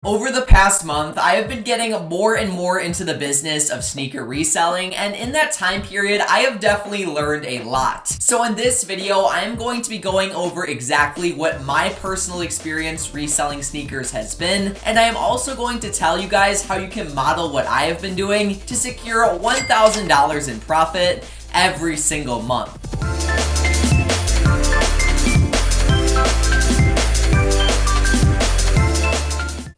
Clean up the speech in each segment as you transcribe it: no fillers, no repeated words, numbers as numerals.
Over the past month, I have been getting more and more into the business of sneaker reselling, and in that time period, I have definitely learned a lot. So in this video, I am going to be going over exactly what my personal experience reselling sneakers has been, and I am also going to tell you guys how you can model what I have been doing to secure $1,000 in profit every single month.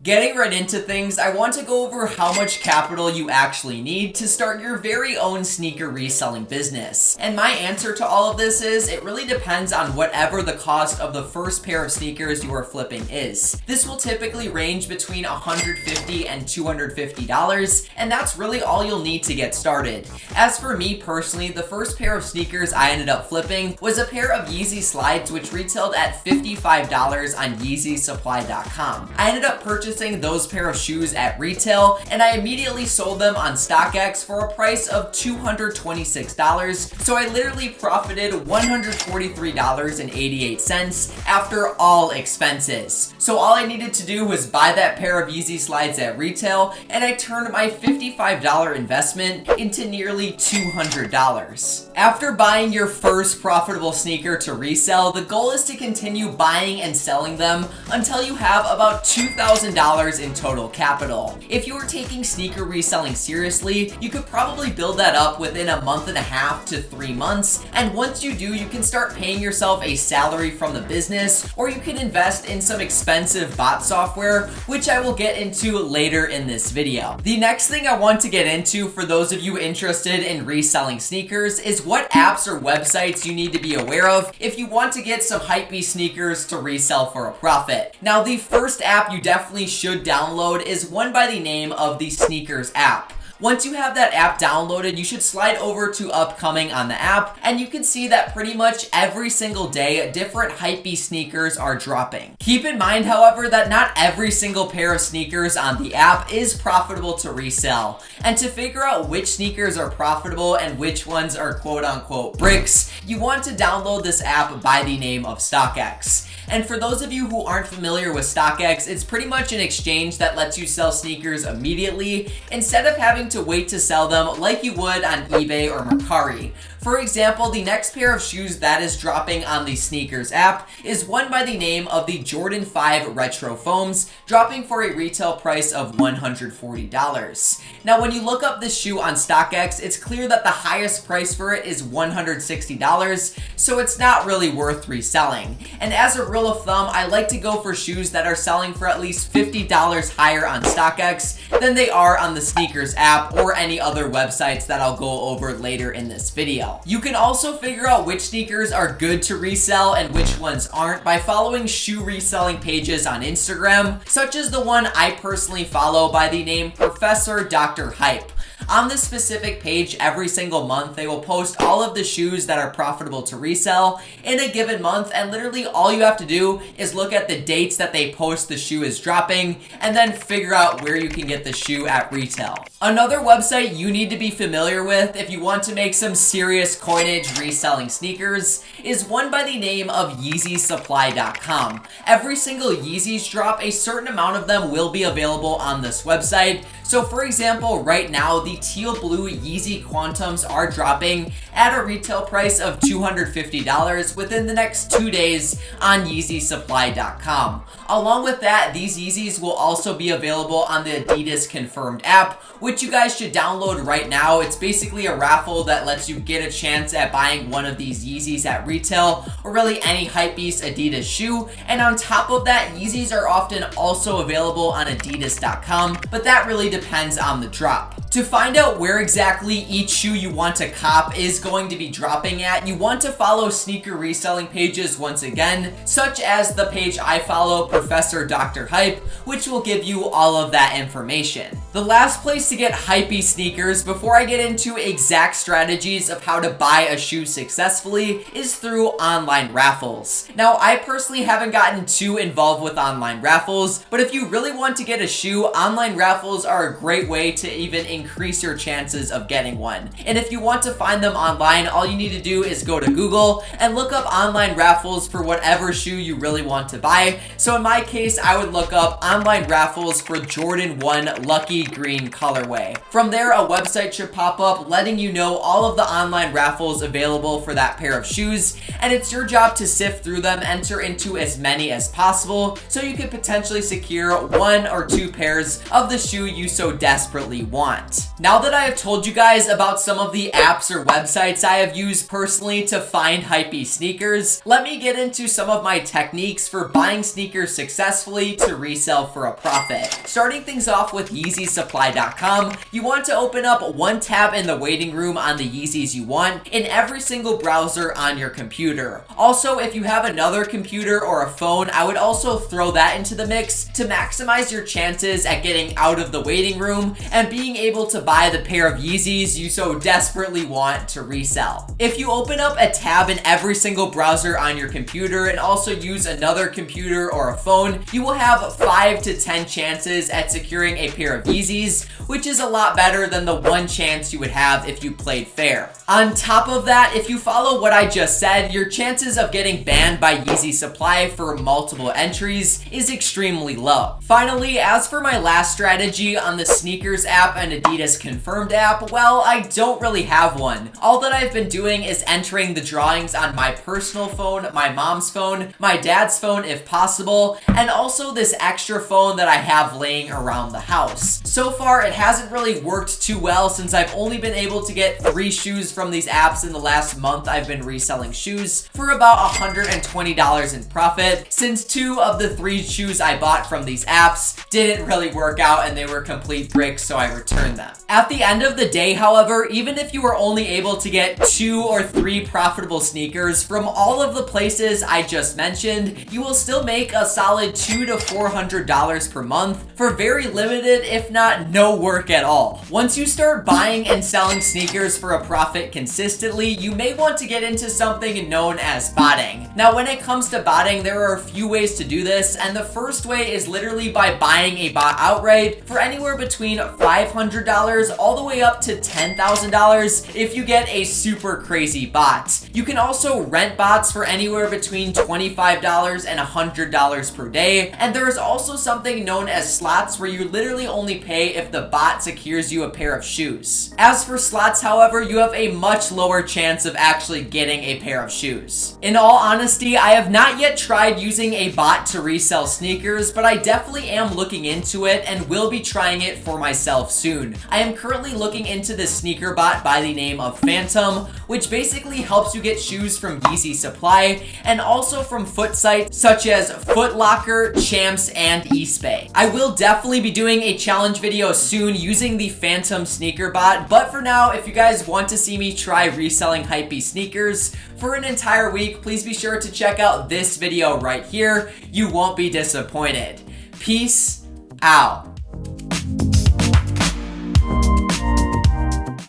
Getting right into things, I want to go over how much capital you actually need to start your very own sneaker reselling business. And my answer to all of this is, it really depends on whatever the cost of the first pair of sneakers you are flipping is. This will typically range between $150 and $250, and that's really all you'll need to get started. As for me personally, the first pair of sneakers I ended up flipping was a pair of Yeezy slides, which retailed at $55 on yeezysupply.com. I ended up purchasing those pair of shoes at retail, and I immediately sold them on StockX for a price of $226. So I literally profited $143.88 after all expenses. So all I needed to do was buy that pair of Yeezy slides at retail, and I turned my $55 investment into nearly $200. After buying your first profitable sneaker to resell, the goal is to continue buying and selling them until you have about $2,000 in total capital. If you are taking sneaker reselling seriously, you could probably build that up within a month and a half to 3 months, and once you do, you can start paying yourself a salary from the business, or you can invest in some expensive bot software, which I will get into later in this video. The next thing I want to get into for those of you interested in reselling sneakers is what apps or websites you need to be aware of if you want to get some hypebeast sneakers to resell for a profit. Now, the first app you definitely should download is one by the name of the SNKRS app. Once you have that app downloaded, you should slide over to upcoming on the app, and you can see that pretty much every single day, different hypebeast sneakers are dropping. Keep in mind, however, that not every single pair of sneakers on the app is profitable to resell. And to figure out which sneakers are profitable and which ones are quote-unquote bricks, you want to download this app by the name of StockX. And for those of you who aren't familiar with StockX, it's pretty much an exchange that lets you sell sneakers immediately instead of having to wait to sell them like you would on eBay or Mercari. For example, the next pair of shoes that is dropping on the SNKRS app is one by the name of the Jordan 5 Retro Foams, dropping for a retail price of $140. Now, when you look up this shoe on StockX, it's clear that the highest price for it is $160, so it's not really worth reselling. And as a rule of thumb, I like to go for shoes that are selling for at least $50 higher on StockX than they are on the SNKRS app or any other websites that I'll go over later in this video. You can also figure out which sneakers are good to resell and which ones aren't by following shoe reselling pages on Instagram, such as the one I personally follow by the name Professor Dr. Hype. On this specific page, every single month, they will post all of the shoes that are profitable to resell in a given month, and literally all you have to do is look at the dates that they post the shoe is dropping, and then figure out where you can get the shoe at retail. Another website you need to be familiar with if you want to make some serious coinage reselling sneakers is one by the name of yeezysupply.com. Every single Yeezys drop, a certain amount of them will be available on this website. So for example, right now, the teal blue Yeezy Quantums are dropping at a retail price of $250 within the next 2 days on yeezysupply.com. Along with that, these Yeezys will also be available on the Adidas Confirmed app, which you guys should download right now. It's basically a raffle that lets you get a chance at buying one of these Yeezys at retail, or really any hypebeast Adidas shoe. And on top of that, Yeezys are often also available on adidas.com, but that really depends on the drop. To find out where exactly each shoe you want to cop is going to be dropping at, you want to follow sneaker reselling pages once again, such as the page I follow, Professor Dr. Hype, which will give you all of that information. The last place to get hypebeast sneakers before I get into exact strategies of how to buy a shoe successfully is through online raffles. Now, I personally haven't gotten too involved with online raffles, but if you really want to get a shoe, online raffles are are a great way to even increase your chances of getting one. And if you want to find them online, all you need to do is go to Google and look up online raffles for whatever shoe you really want to buy. So in my case, I would look up online raffles for Jordan 1 Lucky Green colorway. From there, a website should pop up letting you know all of the online raffles available for that pair of shoes, and it's your job to sift through them, enter into as many as possible, so you could potentially secure 1 or 2 pairs of the shoe you so desperately want. Now that I have told you guys about some of the apps or websites I have used personally to find hypey sneakers, let me get into some of my techniques for buying sneakers successfully to resell for a profit. Starting things off with yeezysupply.com, you want to open up one tab in the waiting room on the Yeezys you want in every single browser on your computer. Also, if you have another computer or a phone, I would also throw that into the mix to maximize your chances at getting out of the waiting room and being able to buy the pair of Yeezys you so desperately want to resell. If you open up a tab in every single browser on your computer and also use another computer or a phone, you will have 5 to 10 chances at securing a pair of Yeezys, which is a lot better than the 1 chance you would have if you played fair. On top of that, if you follow what I just said, your chances of getting banned by Yeezy Supply for multiple entries is extremely low. Finally, as for my last strategy on the sneakers app and Adidas confirmed app, well, I don't really have one. All that I've been doing is entering the drawings on my personal phone, my mom's phone, my dad's phone if possible, and also this extra phone that I have laying around the house. So far, it hasn't really worked too well since I've only been able to get 3 shoes from these apps in the last month I've been reselling shoes for about $120 in profit, since 2 of the 3 shoes I bought from these apps didn't really work out and they were complete bricks, so I returned them. At the end of the day, however, even if you were only able to get 2 or 3 profitable sneakers from all of the places I just mentioned, you will still make a solid $200 to $400 per month for very limited, if not no work at all. Once you start buying and selling sneakers for a profit consistently, you may want to get into something known as botting. Now, when it comes to botting, there are a few ways to do this, and the first way is literally by buying a bot outright for anywhere between $500 all the way up to $10,000 if you get a super crazy bot. You can also rent bots for anywhere between $25 and $100 per day, and there is also something known as slots where you literally only pay if the bot secures you a pair of shoes. As for slots, however, you have a much lower chance of actually getting a pair of shoes. In all honesty, I have not yet tried using a bot to resell sneakers, but I definitely am looking into it and will be trying it for myself soon. I am currently looking into this sneaker bot by the name of Phantom, which basically helps you get shoes from Yeezy Supply and also from foot sites such as Foot Locker, Champs, and Eastbay. I will definitely be doing a challenge video soon using the Phantom sneaker bot, but for now, if you guys want to see me try reselling hypey sneakers for an entire week, please be sure to check out this video right here. You won't be disappointed. Peace out.